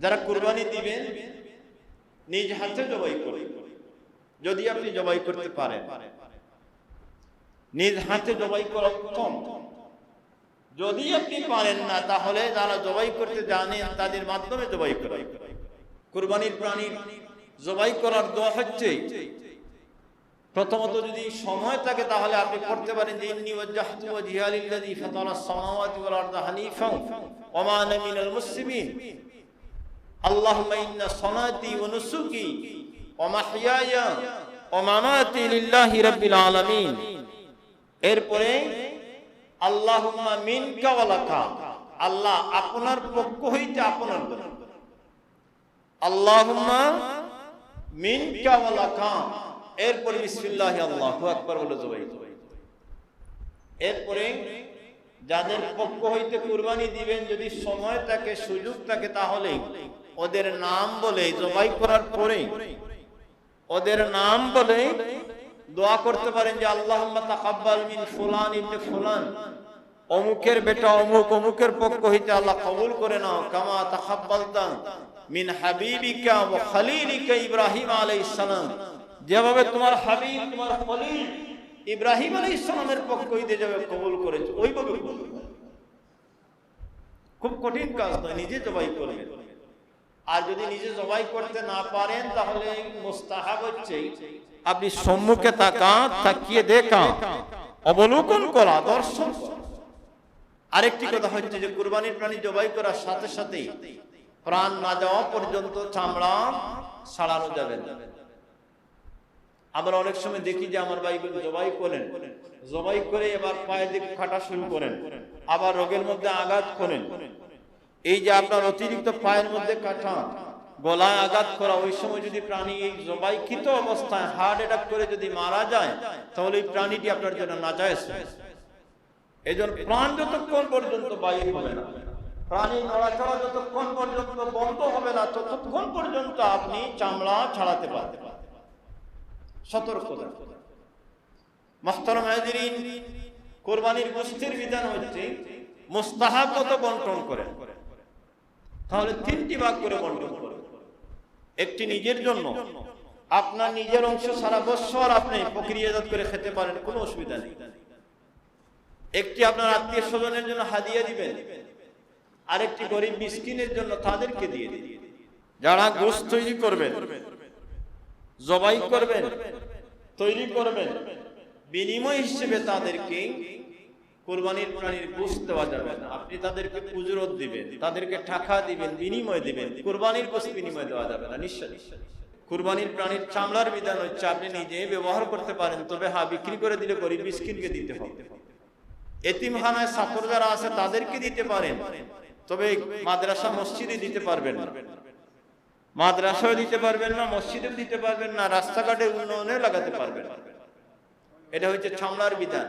যারা কুরবানি দিবেন নিজ হাতে জবাই করবেন। যদি আপনি জবাই করতে পারেন, নিজ হাতে জবাই করা উত্তম। যদি আপনি পারেন না, তাহলে যারা জবাই করতে জানেন তাদের মাধ্যমে জবাই করাই। কুরবানির প্রাণী জবাই করার দোয়া হচ্ছে, প্রথমত যদি সময় থাকে তাহলে আপনি পড়তে পারেন যে ইন্নী ওয়াজ্জাহতু ওয়াজহিয়া লিল্লাযী ফাতারাস সামাওয়াতি ওয়াল আরদা হানিফান ওয়া মা আনা মিনাল মুসলিমিন আল্লাহুম্মা ইন্না সালাতি ওয়া নুসুকি ওয়া মাহইয়ায়া ওয়া মামাতি লিল্লাহি রাব্বিল আলামিন। এরপরে আল্লাহুম্মা মিনকা ওয়া লাকা, আল্লাহ আপনার পক্ষ হইতে আপনার জন্য, আল্লাহুম্মা মিনকা ওয়া লাকা। এরপরে বিসমিল্লাহি আল্লাহু আকবার বলে জবাই। এরপরে যাদের পক্ষ হইতে কুরবানি দিবেন, যদি সময় থাকে সুযোগ থাকে, তাহলে ওদের নাম বলে জবাই করার পরে ওদের নাম বলে দোয়া করতে পারেন যে আল্লাহুম্মা তাকাব্বাল মিন ফুলান ইবনে ফুলান, অমুকের বেটা অমুক, অমুকের পক্ষ হইতে আল্লাহ কবুল করে নাও, কামা তাকাব্বালতা মিন হাবিবিকা ওয়া খলিলিকা ইব্রাহিম আলাইহিস সালাম, যেভাবে তোমার হাবিব তোমার খলিল ইব্রাহিম আলাইহিস সালামের পক্ষ হইতে যাবে কবুল করেছো, ওইভাবে কবুল। খুব কঠিন কাজ নয়, নিজে জবাই করবেন। আর যদি নিজে জবাই করতে না পারেন, তাহলে মুস্তাহাব হচ্ছে আপনি সম্মুখে তাকিয়ে দেখা, অবলোকন করা, দর্শন। আরেকটি কথা হচ্ছে যে কুরবানির প্রাণী জবাই করার সাথে সাথে প্রাণ না যাওয়া পর্যন্ত চামড়া ছাড়ানো যাবে না। আমরা অনেক সময় দেখি যে আমার ভাই জবাই করেন, জবাই করে এবার পায়ের দিকে কাটা শুরু করেন, আবার রোগের মধ্যে আঘাত করেন। এই যে আপনার অতিরিক্ত পায়ের মধ্যে কাটা, গলায় আঘাত করা, ওই সময় যদি প্রাণী এই জবাইকৃত অবস্থায় হার্ট অ্যাটাক করে যদি মারা যায়, তাহলে এই প্রাণীটি আপনার জন্য নাজায়েজ। এই জন্য প্রাণ যতক্ষণ পর্যন্ত বাইর হবে না, প্রাণী নড়াচড়া যতক্ষণ পর্যন্ত বন্ধ হবে না, ততক্ষণ পর্যন্ত আপনি চামড়া ছাড়াতে পারবেন। সতর্কতা। মুহতারাম হাজিরিন, কুরবানির গোশতের বিধান হচ্ছে মুস্তাহাবগত বন্টন করেন। তাহলে তিনটি ভাগ করে বন্টন করেন। একটি নিজের জন্য, আপনার নিজের অংশ সারা বছর আপনি প্রক্রিয়াজাত করে খেতে পারেন, কোনো অসুবিধা নেই। একটি আপনার আত্মীয় স্বজনের জন্য হাদিয়া দিবেন, আরেকটি গরিব মিসকিনের জন্য তাদেরকে দিয়ে দিন। যারা গোশত তৈরি করবেন, জবাই করবেন, তৈরি করবেন, বিনিময় হিসেবে তাদেরকে কুরবানির প্রাণীর গোশত দেওয়া যাবে না। আপনি তাদেরকে উজরত দিবেন, তাদেরকে টাকা দিবেন, বিনিময় দিবেন, কুরবানির গোশত বিনিময় দেওয়া যাবে না। নিশ্চয়। কুরবানির প্রাণীর চামড়ার বিধান হচ্ছে আপনি নিজে ব্যবহার করতে পারেন, তবে বিক্রি করে দিলে গরিব মিসকিনকে দিতে হবে। এতিমখানায় ছাত্র যারা আছে তাদেরকে দিতে পারেন, তবে মাদ্রাসা মসজিদে দিতে পারবেন না। মাদ্রাসায় দিতে পারবেন না, মসজিদেও দিতে পারবেন না, রাস্তাঘাটে উন্নয়নে লাগাতে পারবেন। এটা হচ্ছে চামড়ার বিধান।